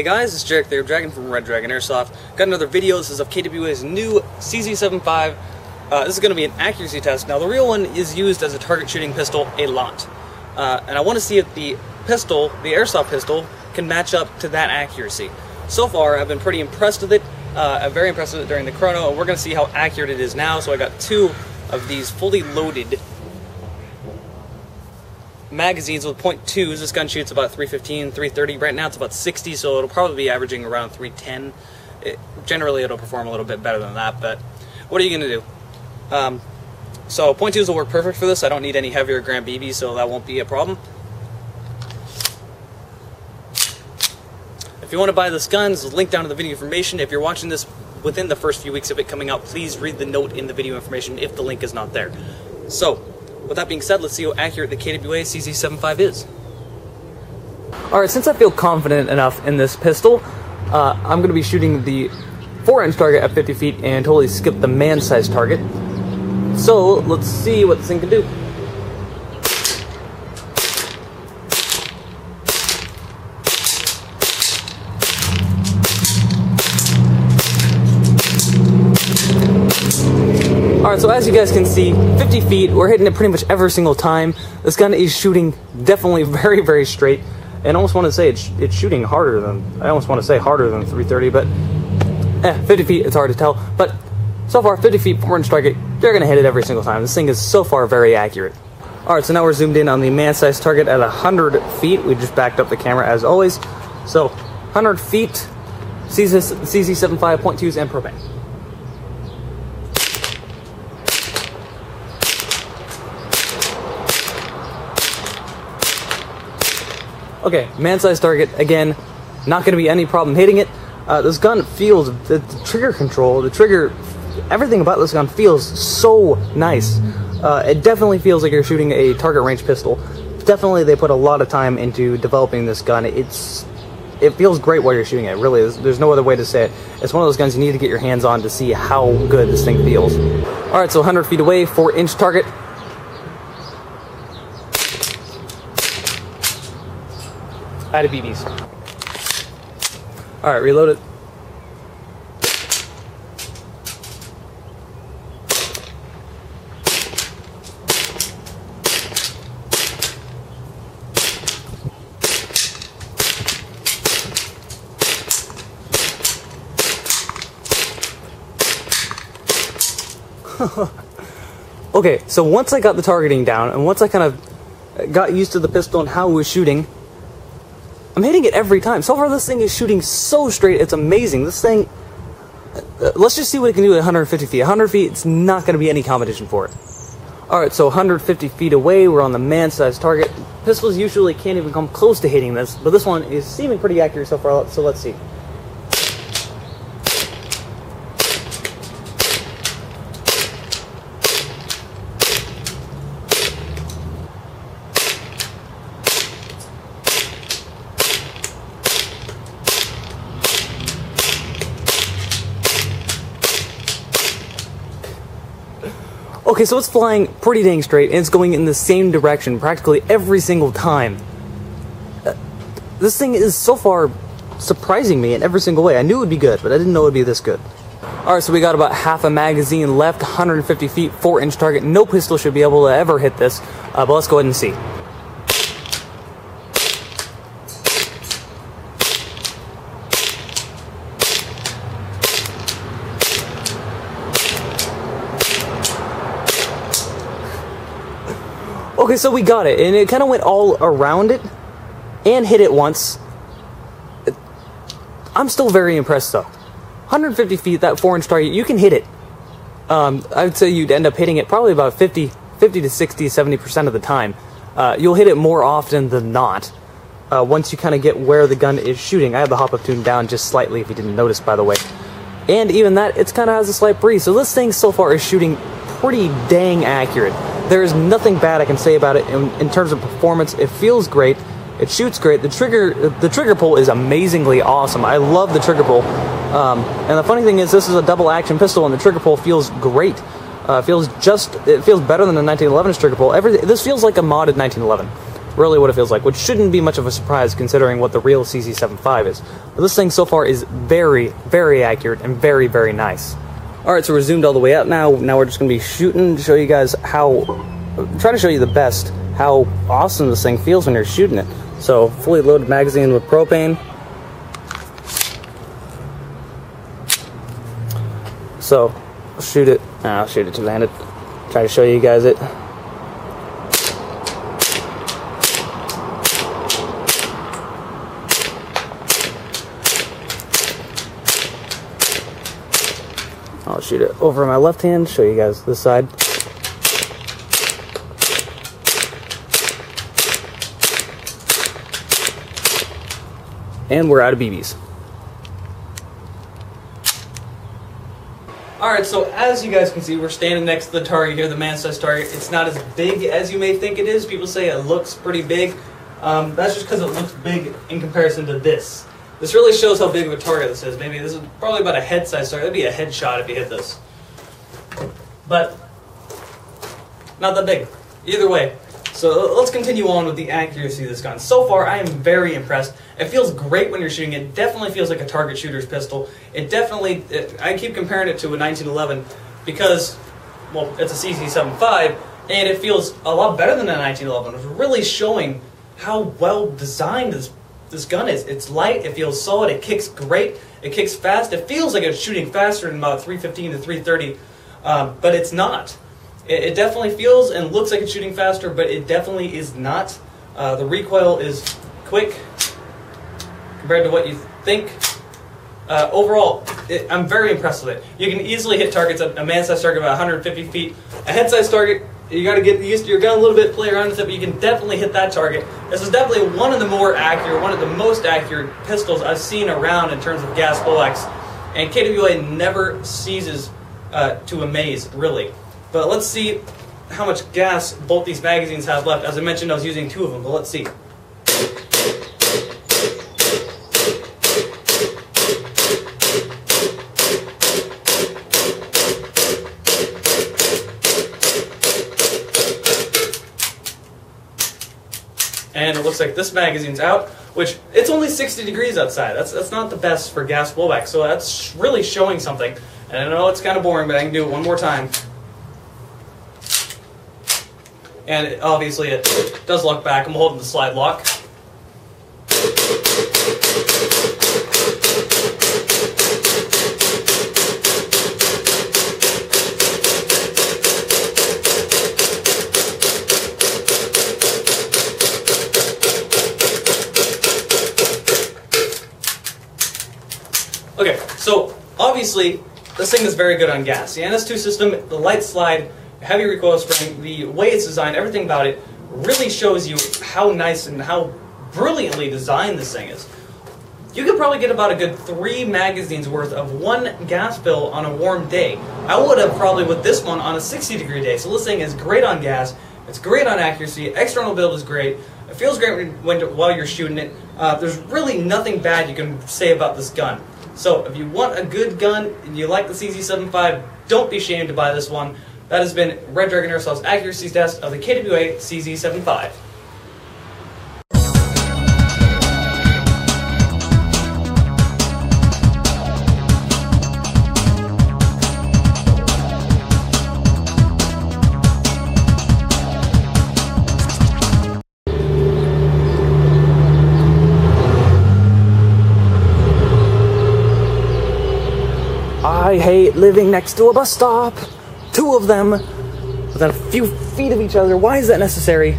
guys, it's Jarek the Dragon from Red Dragon Airsoft. Got another video. This is of KWA's new CZ75. This is going to be an accuracy test. Now the real one is used as a target shooting pistol a lot. And I want to see if the pistol, the airsoft pistol, can match up to that accuracy. So far I've been pretty impressed with it. I'm very impressed with it during the chrono, and we're going to see how accurate it is now. So I got two of these fully loaded magazines with .2s. This gun shoots about 315, 330. Right now it's about 60, so it'll probably be averaging around 310. Generally it'll perform a little bit better than that, but what are you going to do? So .2s will work perfect for this. I don't need any heavier gram BBs, so that won't be a problem. If you want to buy this gun, there's a link down in the video information. If you're watching this within the first few weeks of it coming out, please read the note in the video information if the link is not there. So, with that being said, let's see how accurate the KWA CZ75 is. Alright, since I feel confident enough in this pistol, I'm going to be shooting the 4-inch target at 50 feet and totally skip the man-sized target. So, let's see what this thing can do. Alright, so as you guys can see, 50 feet, we're hitting it pretty much every single time. This gun is shooting definitely very, very straight. And I almost want to say it's shooting harder than, I almost want to say harder than 330, but 50 feet, it's hard to tell. But so far, 50 feet, 4-inch target, they're going to hit it every single time. This thing is so far very accurate. Alright, so now we're zoomed in on the man-sized target at 100 feet. We just backed up the camera as always. So, 100 feet, CZ75, .2s, and propane. Okay, man-sized target, again, not going to be any problem hitting it. This gun feels, the trigger control, the trigger, everything about this gun feels so nice. It definitely feels like you're shooting a target range pistol. Definitely they put a lot of time into developing this gun. It feels great while you're shooting it, really. There's no other way to say it. It's one of those guns you need to get your hands on to see how good this thing feels. Alright, so 100 feet away, 4-inch target. Out of BBs. Alright, reload it. Okay, so once I got the targeting down, and once I kind of got used to the pistol and how it was shooting, I'm hitting it every time. So far, this thing is shooting so straight, it's amazing. This thing, let's just see what it can do at 150 feet. 100 feet, it's not going to be any competition for it. Alright, so 150 feet away, we're on the man-sized target. Pistols usually can't even come close to hitting this, but this one is seeming pretty accurate so far, so let's see. Okay, so it's flying pretty dang straight, and it's going in the same direction practically every single time. This thing is so far surprising me in every single way. I knew it would be good, but I didn't know it would be this good. Alright, so we got about half a magazine left, 150 feet, 4-inch target. No pistol should be able to ever hit this, but let's go ahead and see. Okay, so we got it, and it kind of went all around it, and hit it once. I'm still very impressed, though. 150 feet, that 4-inch target, you can hit it. I would say you'd end up hitting it probably about 50 to 60, 70% of the time. You'll hit it more often than not, once you kind of get where the gun is shooting. I have the hop-up tune down just slightly, if you didn't notice, by the way. And even that, it kind of has a slight breeze, so this thing so far is shooting pretty dang accurate. There is nothing bad I can say about it in terms of performance. It feels great. It shoots great. The trigger pull is amazingly awesome. I love the trigger pull. And the funny thing is, this is a double action pistol, and the trigger pull feels great. It feels better than the 1911's trigger pull. This feels like a modded 1911. really what it feels like, which shouldn't be much of a surprise considering what the real CZ75 is. But this thing so far is very, very accurate and very, very nice. Alright, so we're zoomed all the way up now. Now we're just going to be shooting to show you guys try to show you the best how awesome this thing feels when you're shooting it. So, fully loaded magazine with propane. So, I'll shoot it two-handed. Try to show you guys it. I'll shoot it over my left hand, show you guys this side. And we're out of BBs. Alright, so as you guys can see, we're standing next to the target here, the man-sized target. It's not as big as you may think it is. People say it looks pretty big. That's just because it looks big in comparison to this. This really shows how big of a target this is. Maybe this is probably about a head-sized target. That'd be a headshot if you hit this. But not that big. Either way. So let's continue on with the accuracy of this gun. So far, I am very impressed. It feels great when you're shooting. It definitely feels like a target shooter's pistol. I keep comparing it to a 1911 because, well, it's a CZ75, and it feels a lot better than a 1911. It's really showing how well designed this gun is. It's light, it feels solid, it kicks great, it kicks fast. It feels like it's shooting faster than about 315 to 330, but it's not. It definitely feels and looks like it's shooting faster, but it definitely is not. The recoil is quick compared to what you think. Overall, I'm very impressed with it. You can easily hit targets, a man-sized target about 150 feet. A head-sized target, you got to get used to your gun a little bit, play around with it, but you can definitely hit that target. This is definitely one of the more accurate, one of the most accurate pistols I've seen around in terms of gas bullets. And KWA never ceases to amaze, really. But let's see how much gas both these magazines have left. As I mentioned, I was using two of them, but let's see. And it looks like this magazine's out, which it's only 60 degrees outside. That's not the best for gas blowback, so that's really showing something. And I know it's kind of boring, but I can do it one more time. And obviously it does lock back. I'm holding the slide lock. Okay, so obviously this thing is very good on gas. The NS2 system, the light slide, heavy recoil spring, the way it's designed, everything about it really shows you how nice and how brilliantly designed this thing is. You could probably get about a good 3 magazines worth of one gas fill on a warm day. I would have probably with this one on a 60-degree day. So this thing is great on gas, it's great on accuracy, external build is great, it feels great while you're shooting it. There's really nothing bad you can say about this gun. So if you want a good gun and you like the CZ75, don't be ashamed to buy this one. That has been Red Dragon Airsoft's accuracy test of the KWA CZ75. I hate living next to a bus stop. 2 of them within a few feet of each other. Why is that necessary?